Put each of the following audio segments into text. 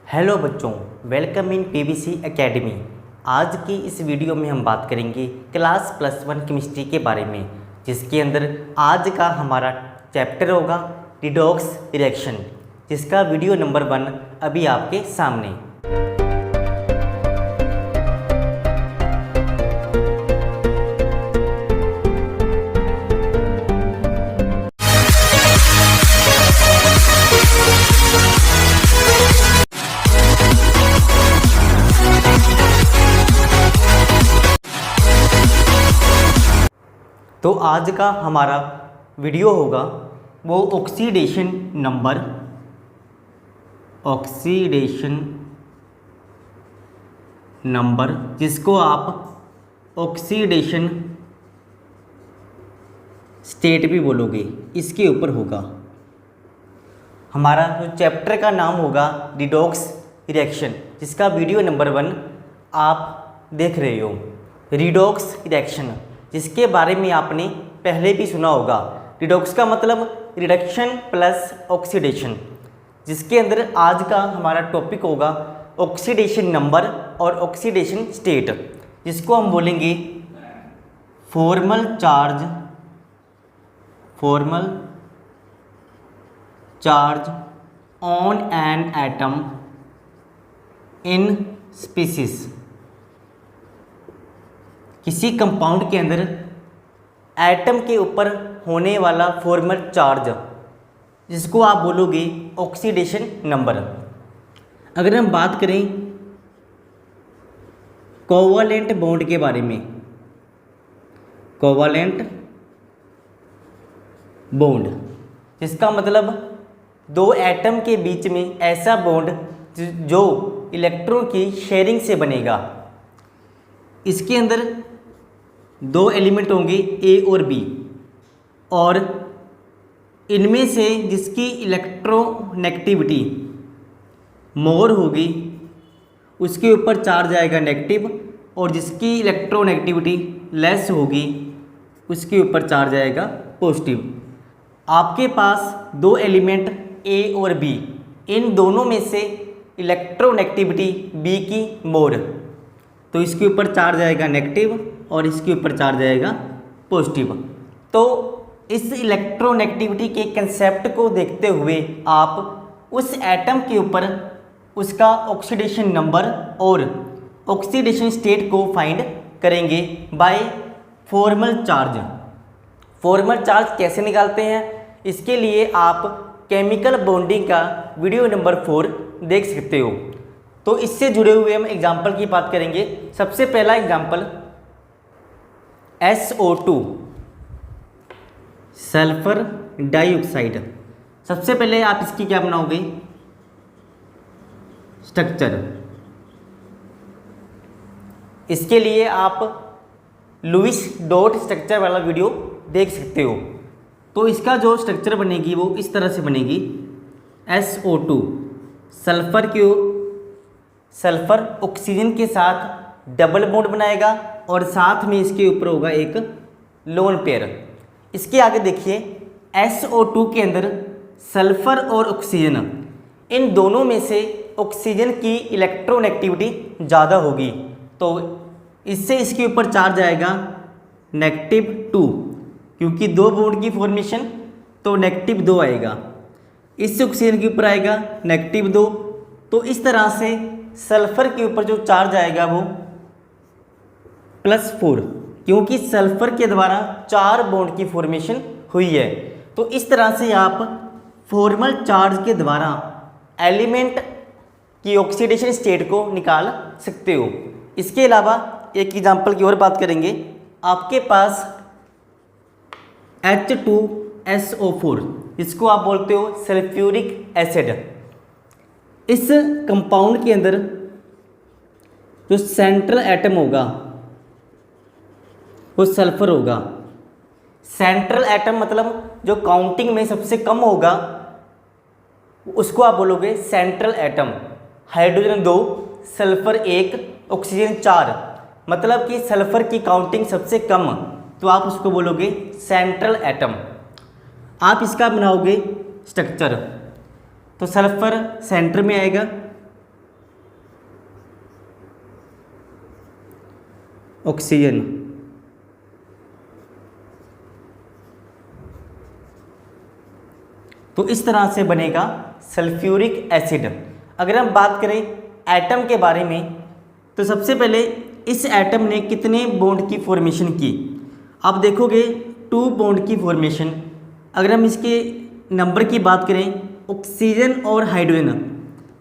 Hello बच्चों, welcome in PVC academy. आज की इस वीडियो में हम बात करेंगे क्लास +1 केमिस्ट्री के बारे में, जिसके अंदर आज का हमारा चैप्टर होगा रिडॉक्स रिएक्शन, जिसका वीडियो नंबर 1 अभी आपके सामने। तो आज का हमारा वीडियो होगा वो ऑक्सीडेशन नंबर, जिसको आप ऑक्सीडेशन स्टेट भी बोलोगे, इसके ऊपर होगा। हमारा जो चैप्टर का नाम होगा रिडॉक्स रिएक्शन, जिसका वीडियो नंबर 1 आप देख रहे हो। रिडॉक्स रिएक्शन जिसके बारे में आपने पहले भी सुना होगा। रिडॉक्स का मतलब रिडक्शन प्लस ऑक्सीडेशन, जिसके अंदर आज का हमारा टॉपिक होगा ऑक्सीडेशन नंबर और ऑक्सीडेशन स्टेट, जिसको हम बोलेंगे formal charge on an atom in species. किसी कंपाउंड के अंदर एटम के ऊपर होने वाला फॉर्मल चार्ज, जिसको आप बोलोगे ऑक्सीडेशन नंबर। अगर हम बात करें कोवैलेंट बॉन्ड के बारे में, कोवैलेंट बॉन्ड जिसका मतलब दो एटम के बीच में ऐसा बॉन्ड जो इलेक्ट्रॉन की शेयरिंग से बनेगा। इसके अंदर दो एलिमेंट होंगे ए और बी, और इनमें से जिसकी इलेक्ट्रोनेगेटिविटी मोर होगी उसके ऊपर चार्ज आएगा नेगेटिव, और जिसकी इलेक्ट्रोनेगेटिविटी लेस होगी उसके ऊपर चार्ज आएगा पॉजिटिव। आपके पास दो एलिमेंट ए और बी, इन दोनों में से इलेक्ट्रोनेगेटिविटी बी की मोर, तो इसके ऊपर चार्ज आएगा नेगेटिव और इसके ऊपर चार्ज आएगा पॉजिटिव। तो इस इलेक्ट्रोनेगेटिविटी के कंसेप्ट को देखते हुए आप उस एटम के ऊपर उसका ऑक्सीडेशन नंबर और ऑक्सीडेशन स्टेट को फाइंड करेंगे by formal charge. Formal charge कैसे निकालते हैं, इसके लिए आप केमिकल बॉन्डिंग का वीडियो नंबर 4 देख सकते हो। तो इससे जुड़े हुए हम एग्जाम्पल की बात करेंगे। सबसे पहला एग्जाम्पल SO2 सल्फर डाइऑक्साइड। सबसे पहले आप इसकी क्या बनाओगे, स्ट्रक्चर। इसके लिए आप लुईस डॉट स्ट्रक्चर वाला वीडियो देख सकते हो। तो इसका जो स्ट्रक्चर बनेगी वो इस तरह से बनेगी। SO2 सल्फर ऑक्सीजन के साथ डबल बॉन्ड बनाएगा और साथ में इसके ऊपर होगा एक लोन पेयर। इसके आगे देखिए, SO2 के अंदर सल्फर और ऑक्सीजन, इन दोनों में से ऑक्सीजन की इलेक्ट्रोनेगेटिविटी ज़्यादा होगी, तो इससे इसके ऊपर चार्ज आएगा -2, क्योंकि दो बॉन्ड की फॉर्मेशन, तो -2 आएगा। इससे ऑक्सीजन के ऊपर आएगा -2। तो इस तरह से सल्फर के ऊपर जो चार्ज आएगा वो +4, क्योंकि सल्फर के द्वारा 4 बॉन्ड की फॉर्मेशन हुई है। तो इस तरह से आप फॉर्मल चार्ज के द्वारा एलिमेंट की ऑक्सीडेशन स्टेट को निकाल सकते हो। इसके अलावा एक एग्जांपल की और बात करेंगे। आपके पास H2SO4, जिसको आप बोलते हो सल्फ्यूरिक एसिड। इस कंपाउंड के अंदर जो सेंट्रल एटम होगा वो सल्फर होगा। सेंट्रल एटम मतलब जो काउंटिंग में सबसे कम होगा उसको आप बोलोगे central atom. Hydrogen 2, sulphur 1, oxygen 4, मतलब कि सल्फर की काउंटिंग सबसे कम, तो आप उसको बोलोगे सेंट्रल एटम। आप इसका बनाओगे स्ट्रक्चर, तो सल्फर सेंटर में आएगा, ऑक्सीजन। तो इस तरह से बनेगा सल्फ्यूरिक एसिड। अगर हम बात करें एटम के बारे में, तो सबसे पहले इस एटम ने कितने बॉन्ड की फॉर्मेशन की। आप देखोगे 2 बॉन्ड की फॉर्मेशन। अगर हम इसके नंबर की बात करें, ऑक्सीजन और हाइड्रोजन,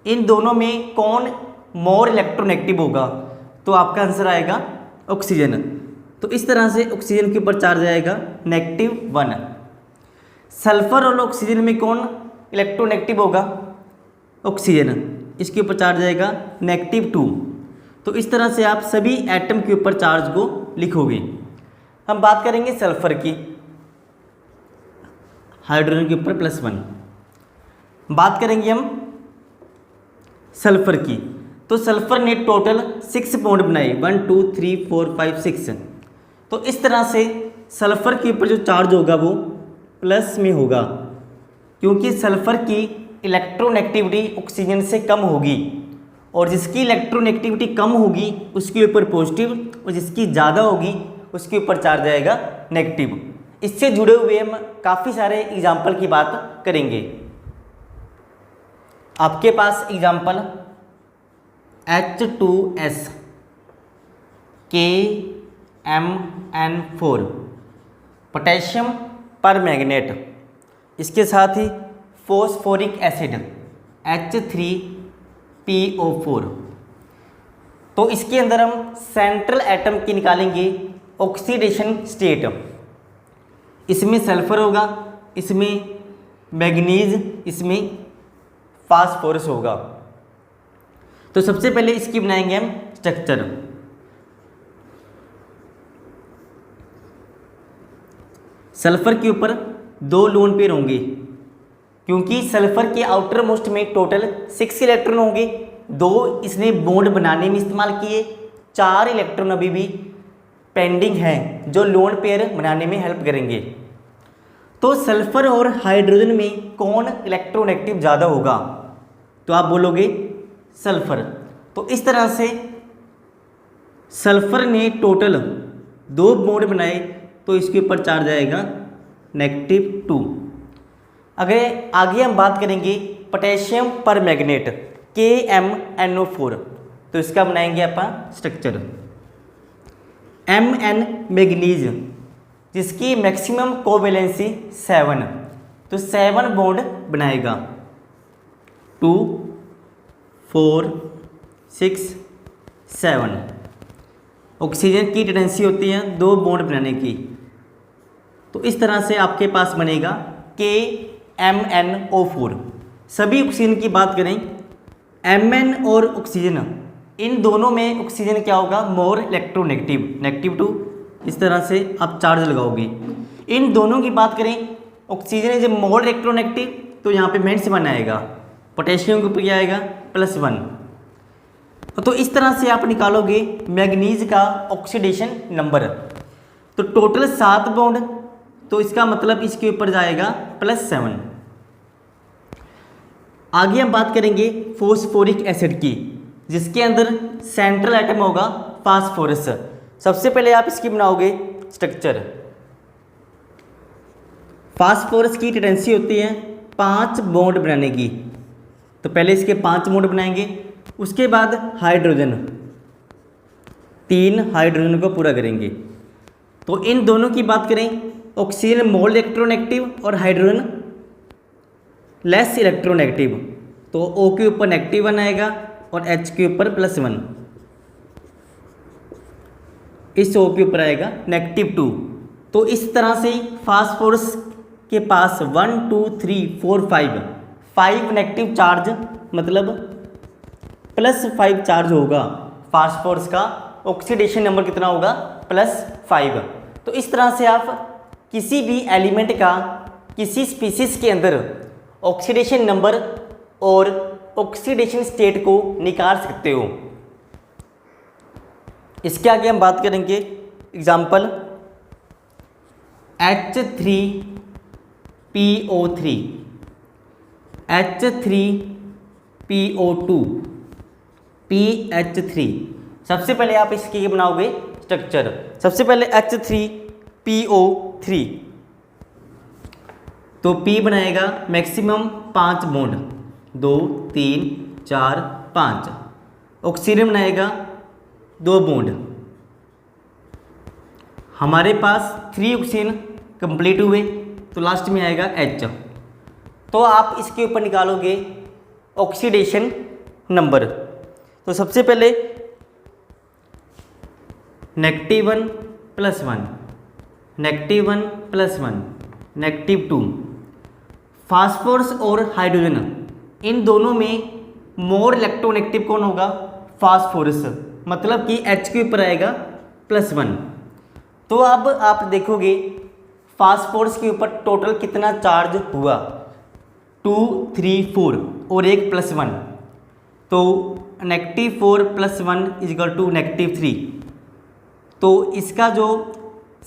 इन दोनों में कौन मोर इलेक्ट्रोनेगेटिव होगा, तो आपका आंसर आएगा ऑक्सीजन। तो इस तरह से ऑक्सीजन के ऊपर चार्ज आएगा -1। सल्फर और ऑक्सीजन में कौन इलेक्ट्रोनेगेटिव होगा, ऑक्सीजन, इसके ऊपर चार्ज आएगा -2। तो इस तरह से आप सभी एटम के ऊपर चार्ज को लिखोगे। हम बात करेंगे सल्फर की, हाइड्रोजन के ऊपर +1। बात करेंगे हम सल्फर की, तो सल्फर ने टोटल 6 बॉन्ड बनाए, 1 2 3 4 5 6। तो इस तरह से सल्फर के ऊपर जो चार्ज होगा वो प्लस में होगा, क्योंकि सल्फर की इलेक्ट्रोनेगेटिविटी ऑक्सीजन से कम होगी, और जिसकी इलेक्ट्रोनेगेटिविटी कम होगी उसके ऊपर पॉजिटिव, और जिसकी ज़्यादा होगी उसके ऊपर चार्ज आएगा नेगेटिव। इससे जुड़े हुए हम काफ़ी सारे एग्जाम्पल की बात करेंगे। आपके पास example H2S KMN4 potassium permanganate, इसके साथ ही फॉस्फोरिक एसिड H3PO4। तो इसके अंदर हम सेंट्रल एटम की निकालेंगे ऑक्सीडेशन स्टेट। इसमें सल्फर होगा, इसमें मैग्नीज, इसमें फास्फोरस होगा। तो सबसे पहले इसकी बनाएंगे हम स्ट्रक्चर। सल्फर के ऊपर 2 लोन पेयर होंगे, क्योंकि सल्फर के आउटर मोस्ट में टोटल 6 इलेक्ट्रॉन होंगे। 2 इसने बॉन्ड बनाने में इस्तेमाल किए, 4 इलेक्ट्रॉन अभी भी पेंडिंग हैं जो लोन पेयर बनाने में हेल्प करेंगे। तो सल्फर और हाइड्रोजन में कौन इलेक्ट्रोनेगेटिव ज़्यादा होगा, तो आप बोलोगे सल्फर। तो इस तरह से सल्फर ने टोटल 2 बॉन्ड बनाए, तो इसके ऊपर चार्ज आएगा -2। अगर आगे हम बात करेंगे पोटेशियम परमैंगनेट KMNO4, तो इसका बनाएंगे अपन स्ट्रक्चर। Mn मैग्नीज, जिसकी मैक्सिमम कोवेलेंसी 7, तो 7 बॉन्ड बनाएगा, 2 4 6 7। ऑक्सीजन की टेंडेंसी होती है 2 बॉन्ड बनाने की। तो इस तरह से आपके पास बनेगा KMNO4। सभी ऑक्सीजन की बात करें, Mn और ऑक्सीजन, इन दोनों में ऑक्सीजन क्या होगा, मोर इलेक्ट्रोनेगेटिव, -2। इस तरह से आप चार्ज लगाओगे। इन दोनों की बात करें, ऑक्सीजन है जब मोर इलेक्ट्रोनेगेटिव, तो यहाँ पे -1 आएगा, पोटेशियम के ऊपर क्या आएगा +1। तो इस तरह से आप निकालोगे मैग्नीज का ऑक्सीडेशन नंबर। तो टोटल 7 बॉन्ड, तो इसका मतलब इसके ऊपर जाएगा +7। आगे हम बात करेंगे फॉस्फोरिक एसिड की, जिसके अंदर सेंट्रल एटम होगा फास्फोरस। सबसे पहले आप इसकी बनाओगे स्ट्रक्चर। फास्फोरस की टेंडेंसी होती है 5 बॉन्ड बनाने की, तो पहले इसके 5 बॉन्ड बनाएंगे। उसके बाद हाइड्रोजन, 3 हाइड्रोजन को पूरा करेंगे। तो इन दोनों की बात करें, ऑक्सीजन मोर इलेक्ट्रोनेगेटिव और हाइड्रोजन लेस इलेक्ट्रोनेगेटिव, तो O के ऊपर -1 आएगा और H के ऊपर +1, इस O के ऊपर आएगा -2। तो इस तरह से फास्फोरस के पास 1 2 3 4 5 नेगेटिव चार्ज, मतलब +5 चार्ज होगा। फास्फोरस का ऑक्सीडेशन नंबर कितना होगा, +5। तो इस तरह से आप किसी भी एलिमेंट का किसी स्पीसीज के अंदर ऑक्सीडेशन नंबर और ऑक्सीडेशन स्टेट को निकाल सकते हो। इसके आगे हम बात करेंगे एग्जाम्पल H3PO3, H3PO2, PH3। सबसे पहले आप इसकी बनाओगे स्ट्रक्चर। सबसे पहले H3PO3, तो P बनाएगा मैक्सिमम 5 बॉन्ड, 2 3 4 5। ऑक्सीजन बनाएगा 2 बॉन्ड। हमारे पास 3 ऑक्सीजन कंप्लीट हुए, तो लास्ट में आएगा H। तो आप इसके ऊपर निकालोगे ऑक्सीडेशन नंबर। तो सबसे पहले -1 + 1, -1 + 1, -2। फास्फोरस और हाइड्रोजन, इन दोनों में मोर इलेक्ट्रोनेगेटिव कौन होगा? फास्फोरस, मतलब कि H के ऊपर आएगा +1। तो अब आप देखोगे फास्फोरस के ऊपर टोटल कितना चार्ज हुआ, 2 3 4 और एक +1, तो -4 + 1 = -3। तो इसका जो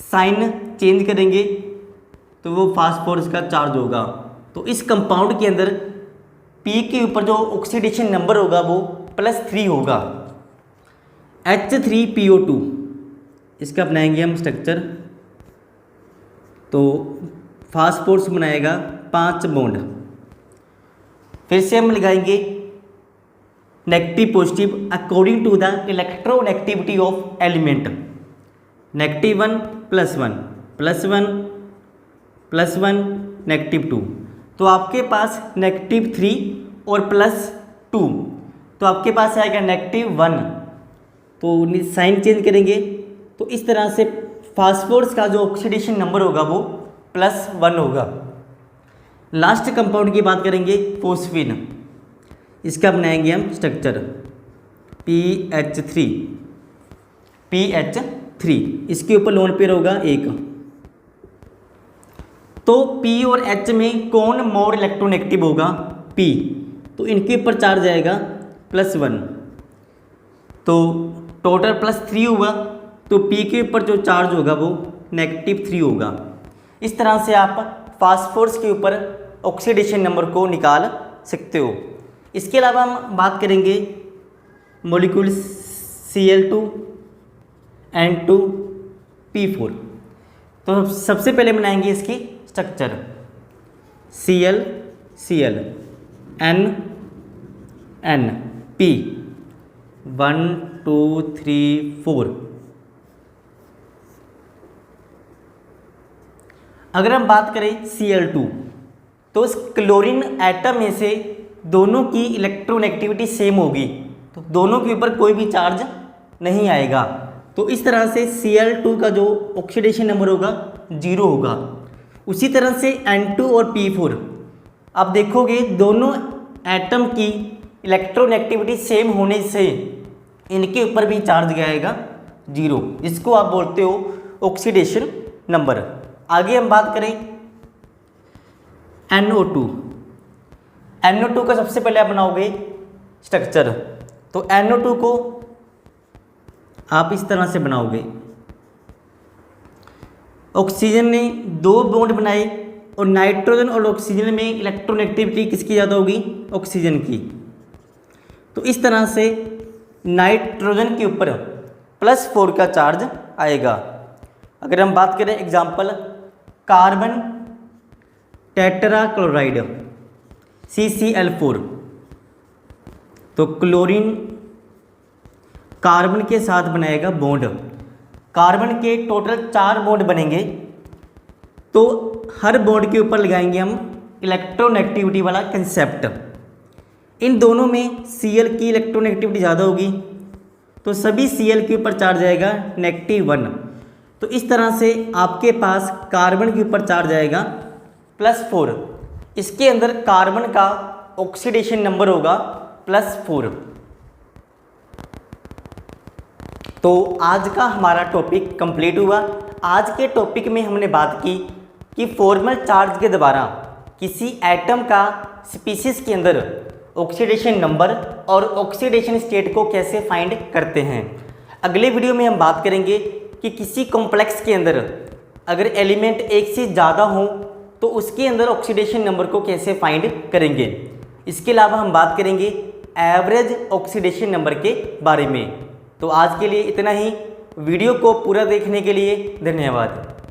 साइन चेंज करेंगे तो वो फास्फोरस का चार्ज होगा। तो इस कंपाउंड के अंदर P के ऊपर जो ऑक्सीडेशन नंबर होगा वो +3 होगा। H3PO2, इसका बनाएंगे हम स्ट्रक्चर। तो फास्फोरस बनाएगा 5 बॉन्ड। फिर से हम लगाएंगे negative positive according to the electronegativity of element. -1 + 1 +1 +1 -2, तो आपके पास -3 और +2, तो आपके पास आएगा -1। तो साइन चेंज करेंगे, तो इस तरह से फास्फोरस का जो ऑक्सीडेशन नंबर होगा वो +1 होगा। लास्ट कंपाउंड की बात करेंगे फोस्फीन, इसका बनाएंगे हम स्ट्रक्चर PH3, इसके ऊपर लोन पेयर होगा 1। तो P और H में कौन मोर इलेक्ट्रोनेगेटिव होगा? P, तो इनके ऊपर चार्ज आएगा +1, तो टोटल +3 हुआ, तो P के ऊपर जो चार्ज होगा वो -3 होगा। इस तरह से आप फास्फोरस के ऊपर ऑक्सीडेशन नंबर को निकाल सकते हो। इसके अलावा हम बात करेंगे मॉलिक्यूल Cl2 N2 P4। तो सबसे पहले बनाएंगे इसकी स्ट्रक्चर Cl N P 1 2 3 4। अगर हम बात करें Cl2, तो इस क्लोरीन एटम में से दोनों की इलेक्ट्रोनेगेटिविटी सेम होगी, तो दोनों के ऊपर कोई भी चार्ज नहीं आएगा। तो इस तरह से Cl2 का जो ऑक्सीडेशन नंबर होगा 0 होगा। उसी तरह से N2 और P4, आप देखोगे दोनों एटम की इलेक्ट्रोनेगेटिविटी सेम होने से इनके ऊपर भी चार्ज गया आएगा 0, जिसको आप बोलते हो ऑक्सीडेशन नंबर। आगे हम बात करें NO2 का सबसे पहले आप बनाओगे स्ट्रक्चर। तो NO2 को आप इस तरह से बनाओगे, ऑक्सीजन ने 2 बॉन्ड बनाए और नाइट्रोजन और ऑक्सीजन में इलेक्ट्रोनेगेटिविटी किसकी ज़्यादा होगी? ऑक्सीजन की। तो इस तरह से नाइट्रोजन के ऊपर +4 का चार्ज आएगा। अगर हम बात करें एग्जाम्पल कार्बन टेट्राक्लोराइड CCl4, तो क्लोरीन कार्बन के साथ बनाएगा बॉन्ड। कार्बन के टोटल 4 बॉन्ड बनेंगे, तो हर बॉन्ड के ऊपर लगाएंगे हम इलेक्ट्रोनेगेटिविटी वाला कंसेप्ट। इन दोनों में Cl की इलेक्ट्रोनेगेटिविटी ज़्यादा होगी, तो सभी Cl के ऊपर चार्ज आएगा -1। तो इस तरह से आपके पास कार्बन के ऊपर चार्ज आएगा +4। इसके अंदर कार्बन का ऑक्सीडेशन नंबर होगा +4। तो आज का हमारा टॉपिक कंप्लीट हुआ। आज के टॉपिक में हमने बात की कि फॉर्मल चार्ज के द्वारा किसी एटम का स्पीशीज के अंदर ऑक्सीडेशन नंबर और ऑक्सीडेशन स्टेट को कैसे फाइंड करते हैं। अगले वीडियो में हम बात करेंगे कि किसी कॉम्प्लेक्स के अंदर अगर एलिमेंट एक से ज़्यादा हो तो उसके अंदर ऑक्सीडेशन नंबर को कैसे फाइंड करेंगे। इसके अलावा हम बात करेंगे एवरेज ऑक्सीडेशन नंबर के बारे में। तो आज के लिए इतना ही। वीडियो को पूरा देखने के लिए धन्यवाद।